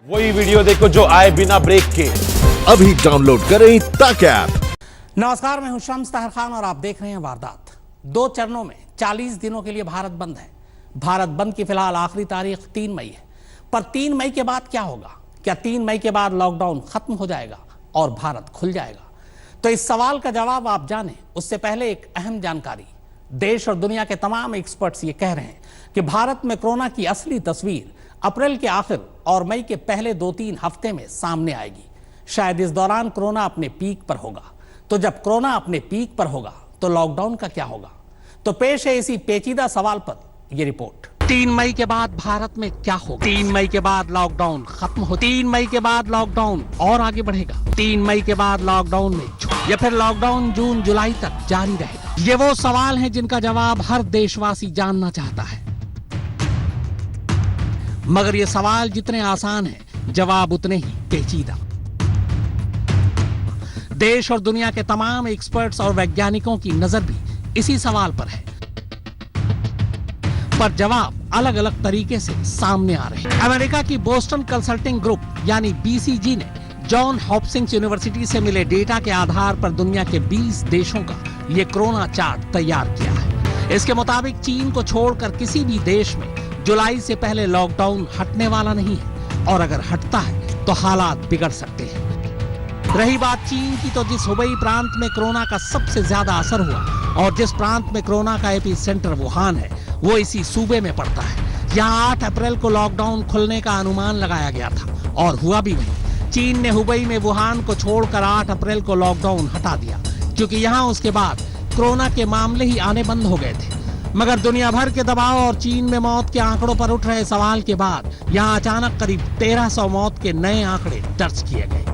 वही वीडियो देखो जो आए बिना ब्रेक के। अभी डाउनलोड करें तक ऐप। नमस्कार, मैं हूं शम्स ताहिर खान और आप देख रहे हैं वारदात। 2 चरणों में 40 दिनों के लिए भारत बंद है। भारत बंद की फिलहाल आखिरी तारीख 3 मई है, पर 3 मई के बाद क्या होगा? क्या 3 मई के बाद लॉकडाउन खत्म हो जाएगा और भारत खुल जाएगा? तो इस सवाल का जवाब आप जानें उससे पहले एक अहम जानकारी। देश और दुनिया के तमाम एक्सपर्ट्स ये कह रहे हैं कि भारत में कोरोना की असली तस्वीर अप्रैल के आखिर और मई के पहले 2-3 हफ्ते में सामने आएगी। शायद इस दौरान कोरोना अपने पीक पर होगा। तो जब कोरोना अपने पीक पर होगा तो लॉकडाउन का क्या होगा? तो पेश है इसी पेचीदा सवाल पर ये रिपोर्ट। 3 मई के बाद भारत में क्या होगा? 3 मई के बाद लॉकडाउन खत्म हो, 3 मई के बाद लॉकडाउन और आगे बढ़ेगा, 3 मई के बाद लॉकडाउन में या फिर लॉकडाउन जून जुलाई तक जारी रहेगा? ये वो सवाल हैं जिनका जवाब हर देशवासी जानना चाहता है। मगर ये सवाल जितने आसान हैं, जवाब उतने ही पेचीदा। देश और दुनिया के तमाम एक्सपर्ट्स और वैज्ञानिकों की नजर भी इसी सवाल पर है, पर जवाब अलग अलग तरीके से सामने आ रहे हैं। अमेरिका की बोस्टन कंसल्टिंग ग्रुप यानी BCG ने जॉन हॉपकिंस यूनिवर्सिटी से मिले डेटा के आधार पर दुनिया के 20 देशों का ये कोरोना चार्ट तैयार किया है। इसके मुताबिक चीन को छोड़कर किसी भी देश में जुलाई से पहले लॉकडाउन हटने वाला नहीं है, और अगर हटता है तो हालात बिगड़ सकते हैं। रही बात चीन की, तो जिस हुबई प्रांत में कोरोना का सबसे ज्यादा असर हुआ और जिस प्रांत में कोरोना का एपी सेंटर वुहान है, वो इसी सूबे में पड़ता है। यहाँ 8 अप्रैल को लॉकडाउन खुलने का अनुमान लगाया गया था और हुआ भी वही। चीन ने हुबई में वुहान को छोड़कर 8 अप्रैल को लॉकडाउन हटा दिया, क्योंकि यहाँ उसके बाद कोरोना के मामले ही आने बंद हो गए थे। मगर दुनिया भर के दबाव और चीन में मौत के आंकड़ों पर उठ रहे सवाल के बाद यहाँ अचानक करीब 1300 मौत के नए आंकड़े दर्ज किए गए।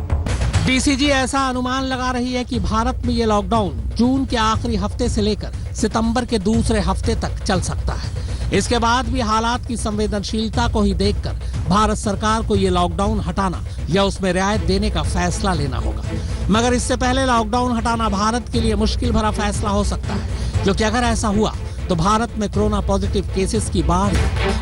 BCG ऐसा अनुमान लगा रही है कि भारत में ये लॉकडाउन जून के आखिरी हफ्ते से लेकर सितंबर के दूसरे हफ्ते तक चल सकता है। इसके बाद भी हालात की संवेदनशीलता को ही देखकर भारत सरकार को ये लॉकडाउन हटाना या उसमें रियायत देने का फैसला लेना होगा। मगर इससे पहले लॉकडाउन हटाना भारत के लिए मुश्किल भरा फैसला हो सकता है, क्योंकि अगर ऐसा हुआ तो भारत में कोरोना पॉजिटिव केसेस की बाढ़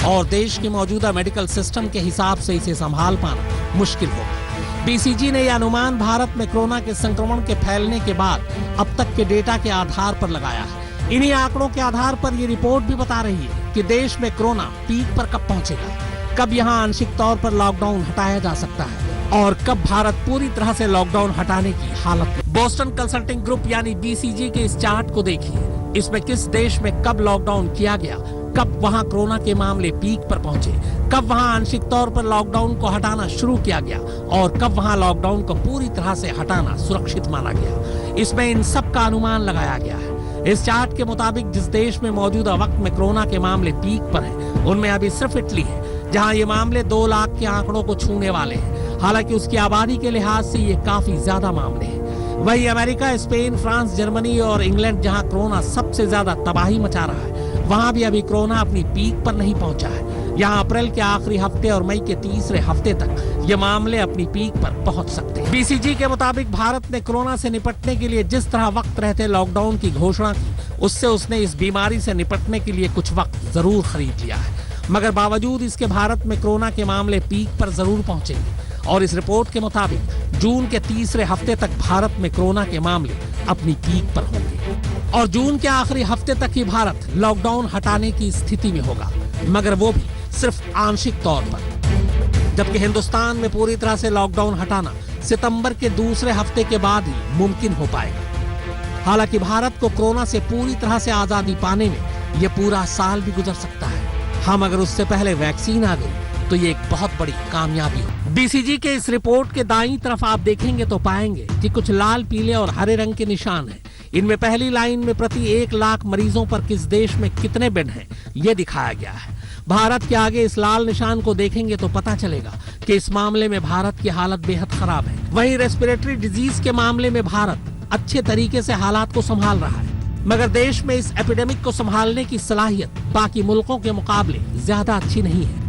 और देश के मौजूदा मेडिकल सिस्टम के हिसाब से इसे संभाल पाना मुश्किल होगा। BCG ने यह अनुमान भारत में कोरोना के संक्रमण के फैलने के बाद अब तक के डेटा के आधार पर लगाया है। इन्हीं आंकड़ों के आधार पर यह रिपोर्ट भी बता रही है कि देश में कोरोना पीक पर कब पहुंचेगा, कब यहाँ आंशिक तौर पर लॉकडाउन हटाया जा सकता है और कब भारत पूरी तरह से लॉकडाउन हटाने की हालत में। बोस्टन कंसल्टिंग ग्रुप यानी BCG के इस चार्ट को देखिए। इसमें किस देश में कब लॉकडाउन किया गया, कब वहां कोरोना के मामले पीक पर पहुंचे, कब वहां आंशिक तौर पर लॉकडाउन को हटाना शुरू किया गया और कब वहां लॉकडाउन को पूरी तरह से हटाना सुरक्षित माना गया। इसमें इन सब का अनुमान लगाया गया है। इस चार्ट के मुताबिक जिस देश में मौजूदा वक्त में कोरोना के मामले पीक पर हैं, उनमें अभी सिर्फ इटली है, जहां ये मामले 2 लाख के आंकड़ों को छूने वाले हैं। हालांकि उसकी आबादी के लिहाज से ये काफी ज्यादा मामले हैं। वही अमेरिका, स्पेन, फ्रांस, जर्मनी और इंग्लैंड, जहां कोरोना सबसे ज्यादा तबाही मचा रहा है, वहां भी अभी कोरोना अपनी पीक पर नहीं पहुंचा है। यहाँ अप्रैल के आखिरी हफ्ते और मई के तीसरे हफ्ते तक ये मामले अपनी पीक पर पहुंच सकते हैं। BCG के मुताबिक भारत ने कोरोना से निपटने के लिए जिस तरह वक्त रहते लॉकडाउन की घोषणा की, उससे उसने इस बीमारी से निपटने के लिए कुछ वक्त जरूर खरीद लिया है। मगर बावजूद इसके भारत में कोरोना के मामले पीक पर जरूर पहुंचेंगे और इस रिपोर्ट के मुताबिक जून के तीसरे हफ्ते तक भारत में कोरोना के मामले अपनी पीक पर होंगे और जून के आखिरी हफ्ते तक ही भारत लॉकडाउन हटाने की स्थिति में होगा, मगर वो भी सिर्फ आंशिक तौर पर। जबकि हिंदुस्तान में पूरी तरह से लॉकडाउन हटाना सितंबर के दूसरे हफ्ते के बाद ही मुमकिन हो पाएगा। हालांकि भारत को कोरोना से पूरी तरह से आजादी पाने में यह पूरा साल भी गुजर सकता है। हम अगर उससे पहले वैक्सीन आ गई तो ये एक बहुत बड़ी कामयाबी हो। BCG के इस रिपोर्ट के दाईं तरफ आप देखेंगे तो पाएंगे कि कुछ लाल, पीले और हरे रंग के निशान हैं। इनमें पहली लाइन में प्रति 1 लाख मरीजों पर किस देश में कितने बेड हैं, ये दिखाया गया है। भारत के आगे इस लाल निशान को देखेंगे तो पता चलेगा कि इस मामले में भारत की हालत बेहद खराब है। वहीं रेस्पिरेटरी डिजीज के मामले में भारत अच्छे तरीके से हालात को संभाल रहा है, मगर देश में इस एपिडेमिक को संभालने की सलाहियत बाकी मुल्कों के मुकाबले ज्यादा अच्छी नहीं है।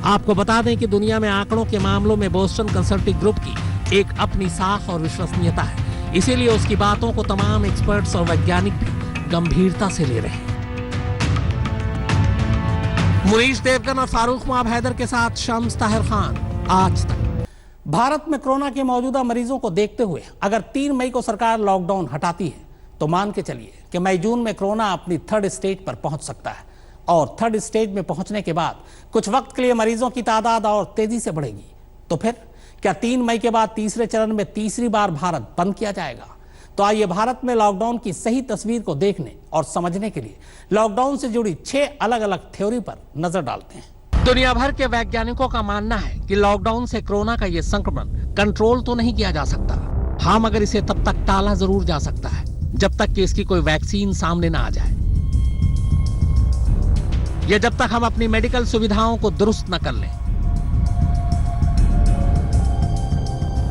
आपको बता दें कि दुनिया में आंकड़ों के मामलों में बोस्टन कंसल्टिंग ग्रुप की एक अपनी साख और विश्वसनीयता है, इसीलिए उसकी बातों को तमाम एक्सपर्ट्स और वैज्ञानिक भी गंभीरता से ले रहे हैं। मुनीश देवगन और फारूक माब हैदर के साथ शम्स ताहिर खान, आज तक। भारत में कोरोना के मौजूदा मरीजों को देखते हुए अगर 3 मई को सरकार लॉकडाउन हटाती है तो मान के चलिए कि मई जून में कोरोना अपनी 3rd स्टेज पर पहुंच सकता है और 3rd स्टेज में पहुंचने के बाद कुछ वक्त के लिए मरीजों की तादाद और तेजी से बढ़ेगी। तो फिर क्या 3 मई के बाद तीसरे चरण में तीसरी बार भारत बंद किया जाएगा? तो आइए भारत में लॉकडाउन की सही तस्वीर को देखने और समझने के लिए लॉकडाउन से जुड़ी 6 अलग अलग थ्योरी पर नजर डालते हैं। दुनिया भर के वैज्ञानिकों का मानना है कि लॉकडाउन से कोरोना का यह संक्रमण कंट्रोल तो नहीं किया जा सकता, हाँ, मगर इसे तब तक टाला जरूर जा सकता है जब तक कि इसकी कोई वैक्सीन सामने ना आ जाए या जब तक हम अपनी मेडिकल सुविधाओं को दुरुस्त न कर लें।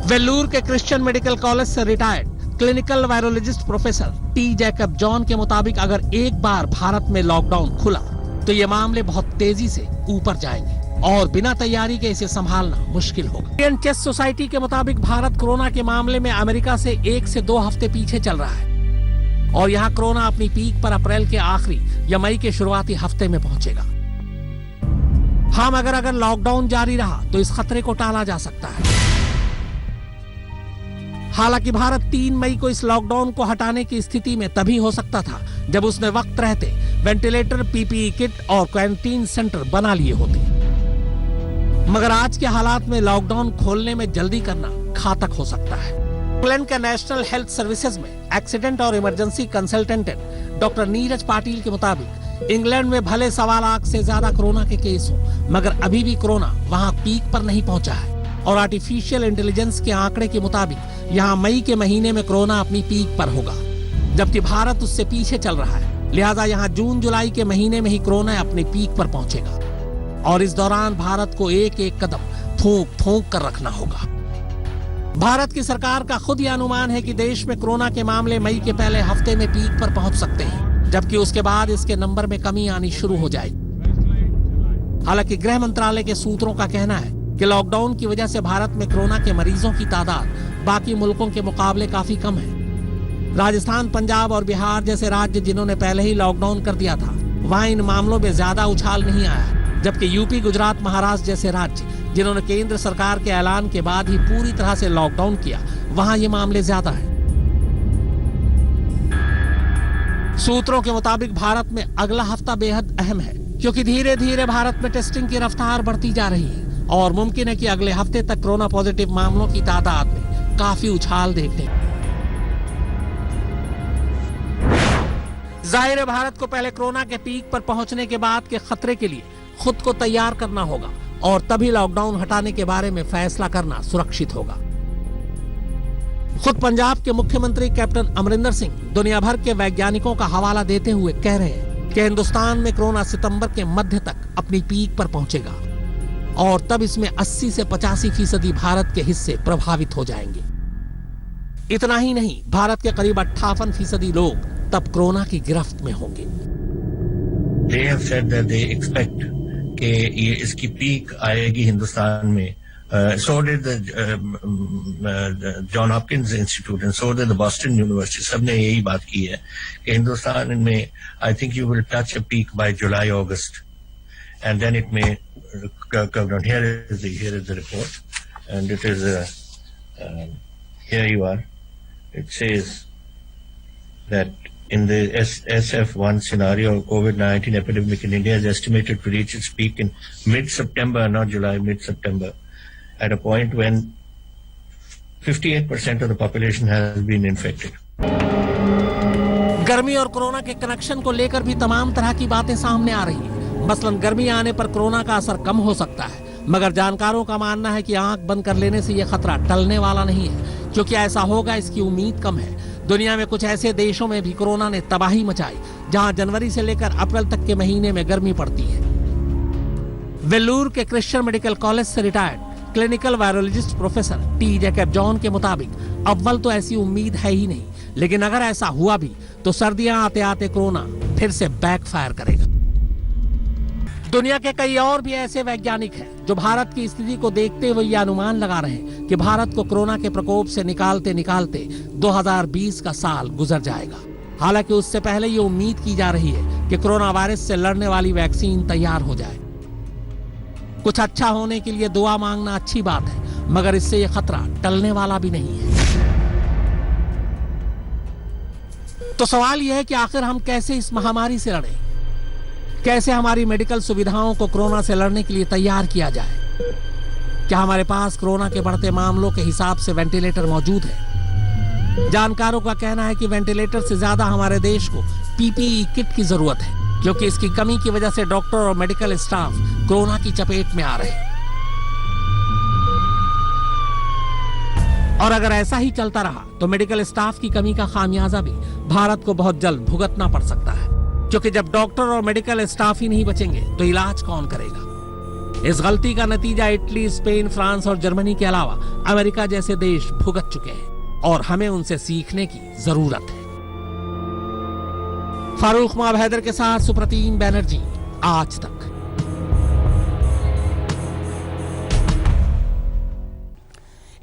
वेल्लूर के क्रिश्चियन मेडिकल कॉलेज से retired clinical virologist professor T Jacob John के मुताबिक अगर एक बार भारत में लॉकडाउन खुला तो ये मामले बहुत तेजी से ऊपर जाएंगे और बिना तैयारी के इसे संभालना मुश्किल होगा। इंडियन चेस सोसाइटी के मुताबिक भारत कोरोना के मामले में अमेरिका से 1 से 2 हफ्ते पीछे चल रहा है और यहाँ कोरोना अपनी पीक पर अप्रैल के आखिरी या मई के शुरुआती हफ्ते में पहुंचेगा। हाँ, मगर अगर लॉकडाउन जारी रहा तो इस खतरे को टाला जा सकता है। हालांकि भारत 3 मई को इस लॉकडाउन को हटाने की स्थिति में तभी हो सकता था जब उसने वक्त रहते वेंटिलेटर, पीपीई किट और क्वारंटीन सेंटर बना लिए होते, मगर आज के हालात में लॉकडाउन खोलने में जल्दी करना घातक हो सकता है। इंग्लैंड के नेशनल हेल्थ सर्विसेज में एक्सीडेंट और emergency consultant doctor Neeraj Patil के मुताबिक इंग्लैंड में भले 1.25 लाख से ज्यादा कोरोना के केस हो, मगर अभी भी कोरोना वहां पीक पर नहीं पहुंचा है और आर्टिफिशियल इंटेलिजेंस के आंकड़े के मुताबिक यहाँ मई के महीने में कोरोना अपनी पीक पर होगा, जबकि भारत उससे पीछे चल रहा है। लिहाजा यहाँ जून जुलाई के महीने में ही कोरोना अपनी पीक पर पहुंचेगा और इस दौरान भारत को एक एक कदम थूक थूक कर रखना होगा। भारत की सरकार का खुद यह अनुमान है कि देश में कोरोना के मामले मई के पहले हफ्ते में पीक पर पहुंच सकते हैं, जबकि उसके बाद इसके नंबर में कमी आनी शुरू हो जाएगी। हालांकि गृह मंत्रालय के सूत्रों का कहना है कि लॉकडाउन की वजह से भारत में कोरोना के मरीजों की तादाद बाकी मुल्कों के मुकाबले काफी कम है। राजस्थान, पंजाब और बिहार जैसे राज्य जिन्होंने पहले ही लॉकडाउन कर दिया था, वहां इन मामलों में ज्यादा उछाल नहीं आया, जबकि यूपी, गुजरात, महाराष्ट्र जैसे राज्य जिन्होंने केंद्र सरकार के ऐलान के बाद ही पूरी तरह से लॉकडाउन किया, वहां ये मामले ज्यादा हैं। सूत्रों के मुताबिक भारत में अगला हफ्ता बेहद अहम है, क्योंकि धीरे धीरे भारत में टेस्टिंग की रफ्तार बढ़ती जा रही है और मुमकिन है कि अगले हफ्ते तक कोरोना पॉजिटिव मामलों की तादाद में काफी उछाल देखने। जाहिर है भारत को पहले कोरोना के पीक पर पहुंचने के बाद के खतरे के लिए खुद को तैयार करना होगा और तभी लॉकडाउन हटाने के बारे में फैसला करना सुरक्षित होगा। खुद पंजाब के मुख्यमंत्री कैप्टन अमरिंदर सिंह दुनिया भर के वैज्ञानिकों का हवाला देते हुए कह रहे हैं कि हिंदुस्तान में कोरोना सितंबर के मध्य तक अपनी पीक पर पहुंचेगा और तब इसमें 80 से 85% भारत के हिस्से प्रभावित हो जाएंगे। इतना ही नहीं, भारत के करीब 58% लोग तब कोरोना की गिरफ्त में होंगे। They have said that they expect कि ये इसकी पीक आएगी हिंदुस्तान में। So did the John Hopkins Institute and so did the Boston University. सबने यही बात की है कि हिंदुस्तान में I think you will touch a peak by July, August, and then it may come down. Here is the report, and it is here you are. It says that in the SF1 scenario, COVID-19 epidemic in India is estimated to reach its peak in mid-September, not July, mid-September, at a point when 58% of the population has been infected. गर्मी और corona के connection को लेकर भी तमाम तरह की बातें सामने आ रही हैं। मसलन गर्मी आने पर कोरोना का असर कम हो सकता है, मगर जानकारों का मानना है कि आंख बंद कर लेने से यह खतरा टलने वाला नहीं है, क्योंकि ऐसा होगा इसकी उम्मीद कम है। दुनिया में कुछ ऐसे देशों में भी कोरोना ने तबाही मचाई जहां जनवरी से लेकर अप्रैल तक के महीने में गर्मी पड़ती है। वेल्लूर के क्रिश्चियन मेडिकल कॉलेज से retired clinical virologist professor T Jacob John के मुताबिक अव्वल तो ऐसी उम्मीद है ही नहीं, लेकिन अगर ऐसा हुआ भी तो सर्दियां आते आते कोरोना फिर से बैकफायर करेगा। दुनिया के कई और भी ऐसे वैज्ञानिक हैं जो भारत की स्थिति को देखते हुए यह अनुमान लगा रहे हैं कि भारत को कोरोना के प्रकोप से निकालते निकालते 2020 का साल गुजर जाएगा। हालांकि उससे पहले ये उम्मीद की जा रही है कि कोरोना वायरस से लड़ने वाली वैक्सीन तैयार हो जाए। कुछ अच्छा होने के लिए दुआ मांगना अच्छी बात है, मगर इससे यह खतरा टलने वाला भी नहीं है। तो सवाल यह है कि आखिर हम कैसे इस महामारी से लड़ें? कैसे हमारी मेडिकल सुविधाओं को कोरोना से लड़ने के लिए तैयार किया जाए? क्या हमारे पास कोरोना के बढ़ते मामलों के हिसाब से वेंटिलेटर मौजूद है? जानकारों का कहना है कि वेंटिलेटर से ज्यादा हमारे देश को पीपीई किट की जरूरत है, क्योंकि इसकी कमी की वजह से डॉक्टर और मेडिकल स्टाफ कोरोना की चपेट में आ रहे हैं। और अगर ऐसा ही चलता रहा तो मेडिकल स्टाफ की कमी का खामियाजा भी भारत को बहुत जल्द भुगतना पड़ सकता है, क्योंकि जब डॉक्टर और मेडिकल स्टाफ ही नहीं बचेंगे तो इलाज कौन करेगा? इस गलती का नतीजा इटली, स्पेन, फ्रांस और जर्मनी के अलावा अमेरिका जैसे देश भुगत चुके हैं और हमें उनसे सीखने की जरूरत है। फारूक माबहैदर के साथ सुप्रतीम बैनर्जी, आज तक।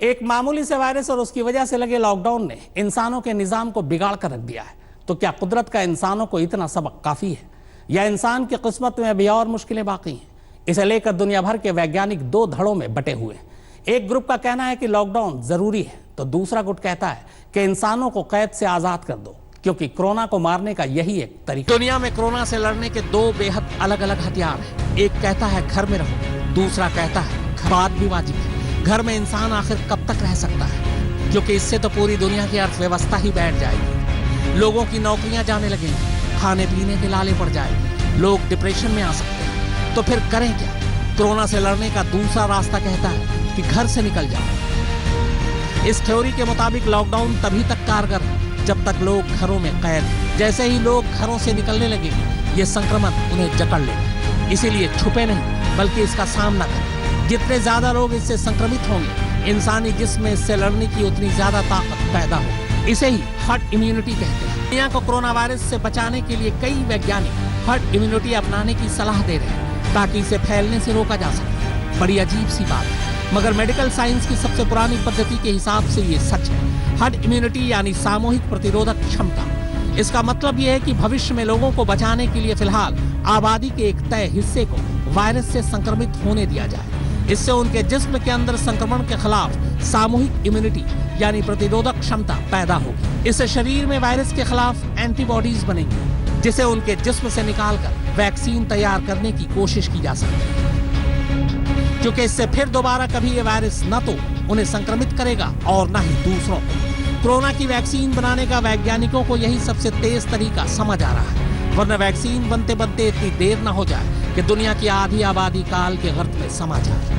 एक मामूली से वायरस और उसकी वजह से लगे लॉकडाउन ने इंसानों के निजाम को बिगाड़ कर रख दिया है। तो क्या कुदरत का इंसानों को इतना सबक काफी है, या इंसान की किस्मत में अभी और मुश्किलें बाकी हैं? इसे लेकर दुनिया भर के वैज्ञानिक दो धड़ों में बटे हुए हैं। एक ग्रुप का कहना है कि लॉकडाउन जरूरी है, तो दूसरा गुट कहता है कि इंसानों को कैद से आजाद कर दो, क्योंकि कोरोना को मारने का यही एक तरीका। दुनिया में कोरोना से लड़ने के दो बेहद अलग अलग हथियार हैं। एक कहता है घर में रहो, दूसरा कहता है बात भी वाजिब है। घर में इंसान आखिर कब तक रह सकता है, क्योंकि इससे तो पूरी दुनिया की अर्थव्यवस्था ही बैठ जाएगी। लोगों की नौकरियां जाने लगेंगी, खाने पीने के लाले पड़ जाएंगे, लोग डिप्रेशन में आ सकते हैं। तो फिर करें क्या? कोरोना से लड़ने का दूसरा रास्ता कहता है कि घर से निकल जाओ। इस थ्योरी के मुताबिक लॉकडाउन तभी तक कारगर है जब तक लोग घरों में कैद हैं। जैसे ही लोग घरों से निकलने लगेंगे, ये संक्रमण उन्हें जकड़ लेगा। इसीलिए छुपे नहीं, बल्कि इसका सामना करें। जितने ज्यादा लोग इससे संक्रमित होंगे, इंसानी जिस्म में इससे लड़ने की उतनी ज्यादा ताकत पैदा होगी। इसे ही हर्ड इम्यूनिटी कहते हैं। दुनिया को कोरोना वायरस से बचाने के लिए कई वैज्ञानिक हर्ड इम्यूनिटी अपनाने की सलाह दे रहे हैं, ताकि इसे फैलने से रोका जा सके। बड़ी अजीब सी बात है, मगर मेडिकल साइंस की सबसे पुरानी पद्धति के हिसाब से ये सच है। हर्ड इम्यूनिटी यानी सामूहिक प्रतिरोधक क्षमता। इसका मतलब यह है कि भविष्य में लोगों को बचाने के लिए फिलहाल आबादी के एक तय हिस्से को वायरस से संक्रमित होने दिया जाए। इससे उनके जिस्म के अंदर संक्रमण के खिलाफ सामूहिक इम्यूनिटी यानी प्रतिरोधक क्षमता पैदा होगी। इससे शरीर में वायरस के खिलाफ एंटीबॉडीज बनेंगी, जिसे उनके जिस्म से निकालकर वैक्सीन तैयार करने की कोशिश की जा सकती है, क्योंकि इससे फिर दोबारा कभी ये वायरस न तो उन्हें संक्रमित करेगा और न ही दूसरों को। कोरोना की वैक्सीन बनाने का वैज्ञानिकों को यही सबसे तेज तरीका समझ आ रहा है, वरना वैक्सीन बनते बनते इतनी देर न हो जाए कि दुनिया की आधी आबादी काल के गर्त में समा जाए।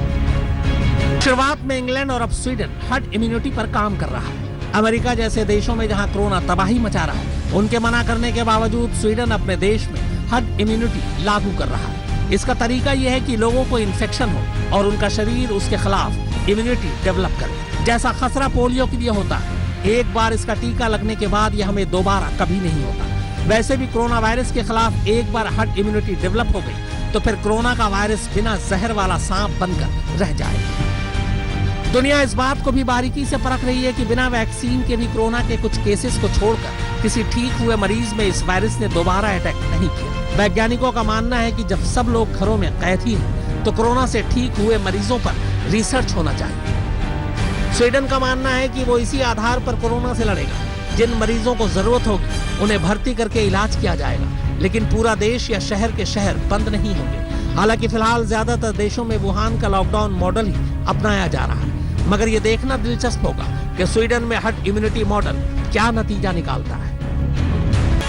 शुरुआत में इंग्लैंड और अब स्वीडन हर्ड इम्यूनिटी पर काम कर रहा है। अमेरिका जैसे देशों में जहां कोरोना तबाही मचा रहा है, उनके मना करने के बावजूद स्वीडन अपने देश में हर्ड इम्यूनिटी लागू कर रहा है। इसका तरीका यह है कि लोगों को इन्फेक्शन हो और उनका शरीर उसके खिलाफ इम्यूनिटी डेवलप करे, जैसा खसरा पोलियो के लिए होता है। एक बार इसका टीका लगने के बाद यह हमें दोबारा कभी नहीं होता। वैसे भी कोरोना वायरस के खिलाफ एक बार हर्ड इम्यूनिटी डेवलप हो गई तो फिर कोरोना का वायरस बिना जहर वाला सांप बनकर रह जाएगा। दुनिया इस बात को भी बारीकी से परख रही है कि बिना वैक्सीन के भी कोरोना के कुछ केसेस को छोड़कर किसी ठीक हुए मरीज में इस वायरस ने दोबारा अटैक नहीं किया। वैज्ञानिकों का मानना है कि जब सब लोग घरों में कैद ही हैं, तो कोरोना से ठीक हुए मरीजों पर रिसर्च होना चाहिए। स्वीडन का मानना है कि वो इसी आधार पर कोरोना से लड़ेगा। जिन मरीजों को जरूरत होगी उन्हें भर्ती करके इलाज किया जाएगा, लेकिन पूरा देश या शहर के शहर बंद नहीं होंगे। हालांकि फिलहाल ज्यादातर देशों में वुहान का लॉकडाउन मॉडल ही अपनाया जा रहा है, मगर ये देखना दिलचस्प होगा कि स्वीडन में हर्ड इम्यूनिटी मॉडल क्या नतीजा निकालता है।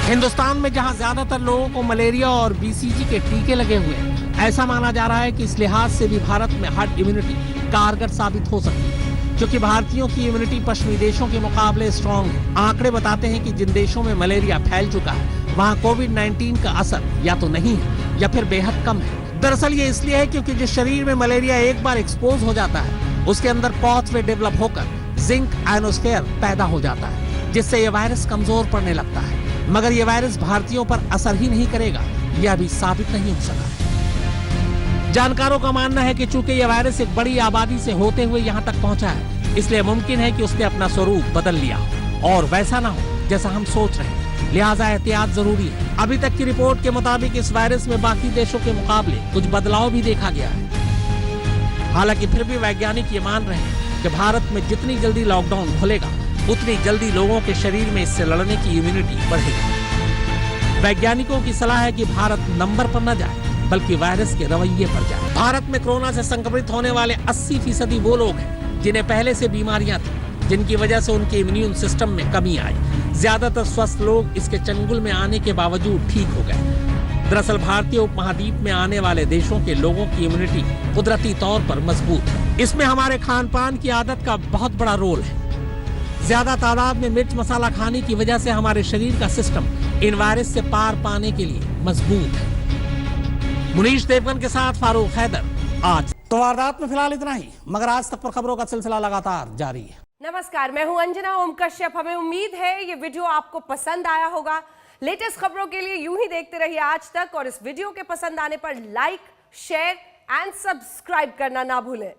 हिंदुस्तान में जहां ज्यादातर लोगों को मलेरिया और बीसीजी के टीके लगे हुए हैं, ऐसा माना जा रहा है कि इस लिहाज से भी भारत में हर्ड इम्यूनिटी कारगर साबित हो सकती है, क्योंकि भारतीयों की इम्यूनिटी पश्चिमी देशों के मुकाबले स्ट्रॉन्ग है। आंकड़े बताते हैं कि जिन देशों में मलेरिया फैल चुका है, वहां कोविड-19 का असर या तो नहीं है या फिर बेहद कम है। दरअसल ये इसलिए है क्योंकि जिस शरीर में मलेरिया एक बार एक्सपोज हो जाता है, उसके अंदर पाथवे डेवलप होकर जिंक आयनोस्फीयर पैदा हो जाता है, जिससे यह वायरस कमजोर पड़ने लगता है। मगर यह वायरस भारतीयों पर असर ही नहीं करेगा, यह अभी साबित नहीं हो सका। जानकारों का मानना है कि चूंकि यह वायरस एक बड़ी आबादी से होते हुए यहाँ तक पहुंचा है, इसलिए मुमकिन है कि उसने अपना स्वरूप बदल लिया और वैसा ना हो जैसा हम सोच रहे हैं। लिहाजा एहतियात जरूरी है। अभी तक की रिपोर्ट के मुताबिक इस वायरस में बाकी देशों के मुकाबले कुछ बदलाव भी देखा गया है। हालांकि फिर भी वैज्ञानिक ये मान रहे हैं कि भारत में जितनी जल्दी लॉकडाउन खुलेगा उतनी जल्दी लोगों के शरीर में इससे लड़ने की इम्यूनिटी बढ़ेगी। वैज्ञानिकों की सलाह है कि भारत नंबर पर न जाए बल्कि वायरस के रवैये पर जाए। भारत में कोरोना से संक्रमित होने वाले 80% वो लोग हैं जिन्हें पहले से बीमारियां थी, जिनकी वजह से उनके इम्यून सिस्टम में कमी आई। ज्यादातर स्वस्थ लोग इसके चंगुल में आने के बावजूद ठीक हो गए। दरअसल भारतीय उपमहाद्वीप में आने वाले देशों के लोगों की इम्यूनिटी कुदरती तौर पर मजबूत है। इसमें हमारे खान पान की आदत का बहुत बड़ा रोल है। ज्यादा तादाद में मिर्च मसाला खाने की वजह से हमारे शरीर का सिस्टम इन वायरस से पार पाने के लिए मजबूत है। मुनीश देवगन के साथ फारूक हैदर, आज। तो वारदात में फिलहाल इतना ही, मगर आज तक पर खबरों का सिलसिला लगातार जारी है। नमस्कार, मैं हूं अंजना ओम कश्यप। हमें उम्मीद है ये वीडियो आपको पसंद आया होगा। लेटेस्ट खबरों के लिए यूं ही देखते रहिए आज तक, और इस वीडियो के पसंद आने पर लाइक, शेयर एंड सब्सक्राइब करना ना भूलें।